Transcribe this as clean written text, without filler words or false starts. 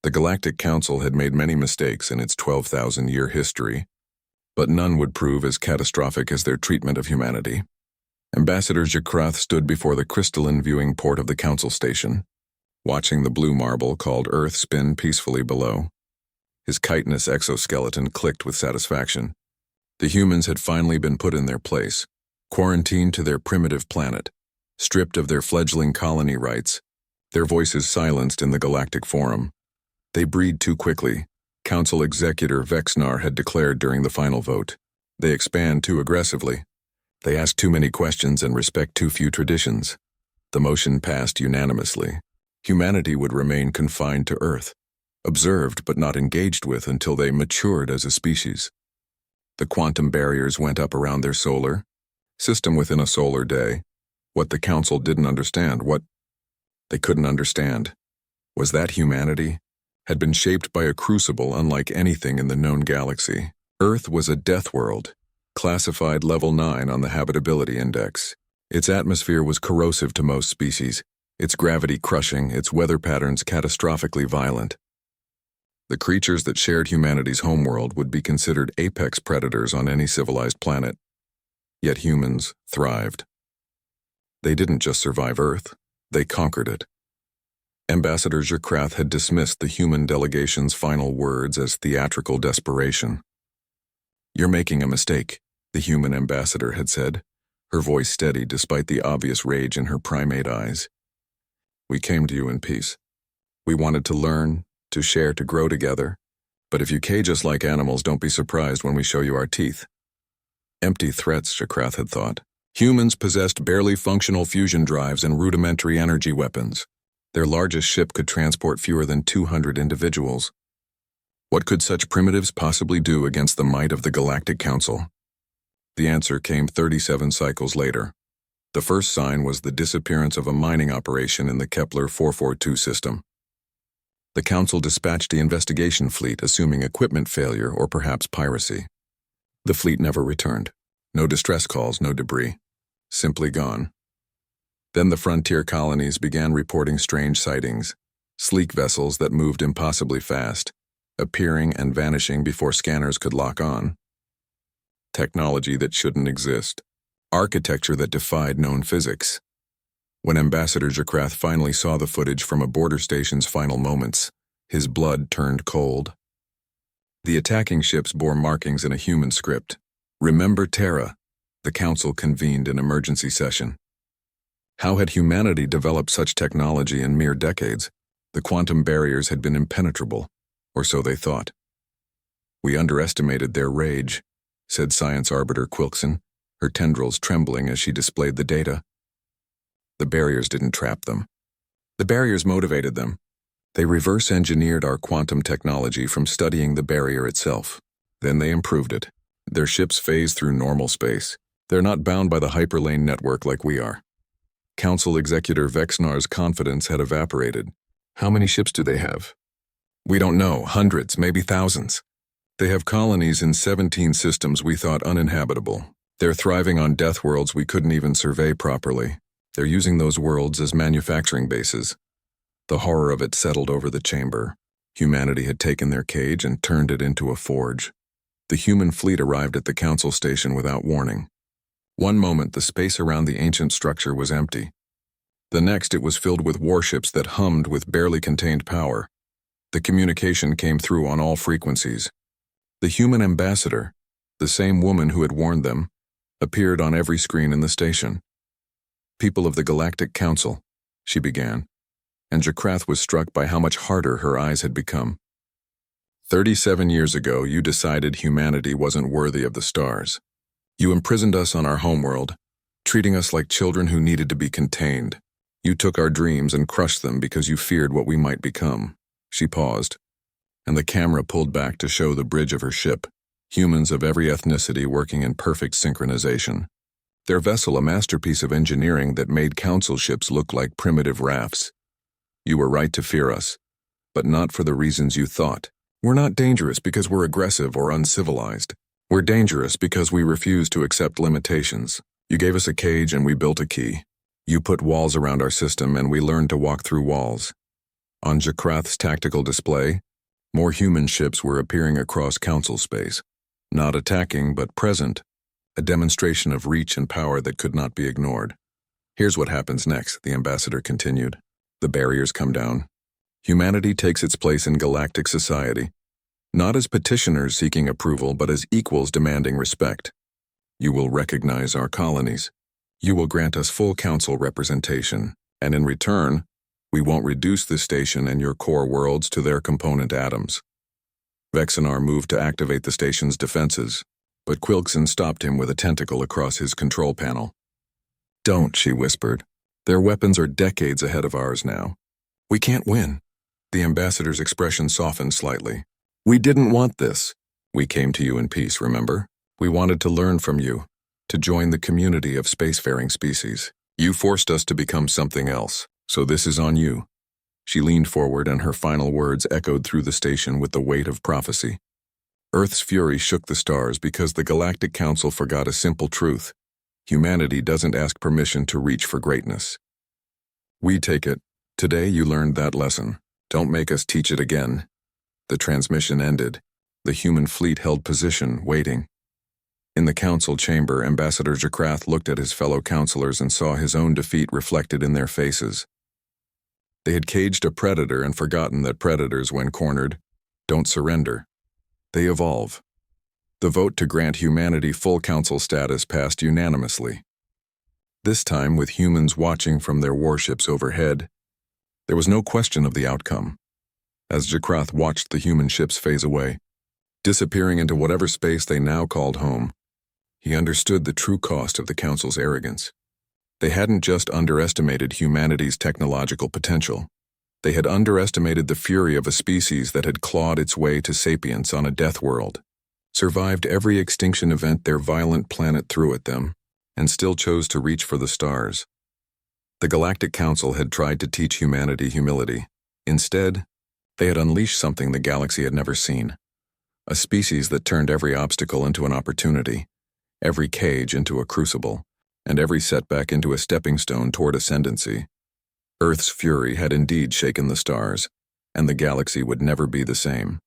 The Galactic Council had made many mistakes in its 12,000-year history, but none would prove as catastrophic as their treatment of humanity. Ambassador Jakrath stood before the crystalline viewing port of the Council station, watching the blue marble called Earth spin peacefully below. His chitinous exoskeleton clicked with satisfaction. The humans had finally been put in their place, quarantined to their primitive planet, stripped of their fledgling colony rights, their voices silenced in the Galactic Forum. They breed too quickly, Council Executor Vexnar had declared during the final vote. They expand too aggressively. They ask too many questions and respect too few traditions. The motion passed unanimously. Humanity would remain confined to Earth, observed but not engaged with until they matured as a species. The quantum barriers went up around their solar system within a solar day. What the Council didn't understand, what they couldn't understand, was that humanity had been shaped by a crucible unlike anything in the known galaxy. Earth was a death world, classified level 9 on the habitability index. Its atmosphere was corrosive to most species, its gravity crushing, its weather patterns catastrophically violent. The creatures that shared humanity's homeworld would be considered apex predators on any civilized planet. Yet humans thrived. They didn't just survive Earth, they conquered it. Ambassador Jakrath had dismissed the human delegation's final words as theatrical desperation. "You're making a mistake," the human ambassador had said, her voice steady despite the obvious rage in her primate eyes. "We came to you in peace. We wanted to learn, to share, to grow together. But if you cage us like animals, don't be surprised when we show you our teeth." Empty threats, Jakrath had thought. Humans possessed barely functional fusion drives and rudimentary energy weapons. Their largest ship could transport fewer than 200 individuals. What could such primitives possibly do against the might of the Galactic Council? The answer came 37 cycles later. The first sign was the disappearance of a mining operation in the Kepler 442 system. The Council dispatched the investigation fleet, assuming equipment failure or perhaps piracy. The fleet never returned. No distress calls, no debris. Simply gone. Then the frontier colonies began reporting strange sightings, sleek vessels that moved impossibly fast, appearing and vanishing before scanners could lock on. Technology that shouldn't exist. Architecture that defied known physics. When Ambassador Jakrath finally saw the footage from a border station's final moments, his blood turned cold. The attacking ships bore markings in a human script. "Remember Terra." The Council convened an emergency session. How had humanity developed such technology in mere decades? The quantum barriers had been impenetrable, or so they thought. "We underestimated their rage," said Science Arbiter Quilkson, her tendrils trembling as she displayed the data. The barriers didn't trap them. The barriers motivated them. They reverse-engineered our quantum technology from studying the barrier itself. Then they improved it. Their ships phase through normal space. They're not bound by the hyperlane network like we are. Council Executor Vexnar's confidence had evaporated. "How many ships do they have?" "We don't know. Hundreds, maybe thousands. They have colonies in 17 systems we thought uninhabitable. They're thriving on death worlds we couldn't even survey properly. They're using those worlds as manufacturing bases." The horror of it settled over the chamber. Humanity had taken their cage and turned it into a forge. The human fleet arrived at the Council station without warning. One moment, the space around the ancient structure was empty. The next, it was filled with warships that hummed with barely contained power. The communication came through on all frequencies. The human ambassador, the same woman who had warned them, appeared on every screen in the station. "People of the Galactic Council," she began, and Jakrath was struck by how much harder her eyes had become. 37 years ago, you decided humanity wasn't worthy of the stars. You imprisoned us on our homeworld, treating us like children who needed to be contained. You took our dreams and crushed them because you feared what we might become." She paused, and the camera pulled back to show the bridge of her ship, humans of every ethnicity working in perfect synchronization. Their vessel a masterpiece of engineering that made Council ships look like primitive rafts. "You were right to fear us, but not for the reasons you thought. We're not dangerous because we're aggressive or uncivilized. We're dangerous because we refuse to accept limitations. You gave us a cage and we built a key. You put walls around our system and we learned to walk through walls. On Jakrath's tactical display, more human ships were appearing across Council space, not attacking but present, a demonstration of reach and power that could not be ignored. Here's what happens next, the ambassador continued. The barriers come down. Humanity takes its place in galactic society, not as petitioners seeking approval, but as equals demanding respect. You will recognize our colonies. You will grant us full council representation, and in return, we won't reduce this station and your core worlds to their component atoms. Vexinar moved to activate the station's defenses, but Quilkson stopped him with a tentacle across his control panel. Don't, she whispered. Their weapons are decades ahead of ours now. We can't win. The ambassador's expression softened slightly. We didn't want this. We came to you in peace, remember? We wanted to learn from you, to join the community of spacefaring species. You forced us to become something else, so this is on you. She leaned forward and her final words echoed through the station with the weight of prophecy. Earth's fury shook the stars because the Galactic Council forgot a simple truth. Humanity doesn't ask permission to reach for greatness. We take it. Today you learned that lesson. Don't make us teach it again. The transmission ended. The human fleet held position, waiting. In the council chamber, Ambassador Jakrath looked at his fellow counselors and saw his own defeat reflected in their faces. They had caged a predator and forgotten that predators, when cornered, don't surrender. They evolve. The vote to grant humanity full council status passed unanimously. This time, with humans watching from their warships overhead, there was no question of the outcome. As Jakrath watched the human ships phase away, disappearing into whatever space they now called home, he understood the true cost of the Council's arrogance. They hadn't just underestimated humanity's technological potential. They had underestimated the fury of a species that had clawed its way to sapience on a death world, survived every extinction event their violent planet threw at them, and still chose to reach for the stars. The Galactic Council had tried to teach humanity humility. Instead, they had unleashed something the galaxy had never seen. A species that turned every obstacle into an opportunity, every cage into a crucible, and every setback into a stepping stone toward ascendancy. Earth's fury had indeed shaken the stars, and the galaxy would never be the same.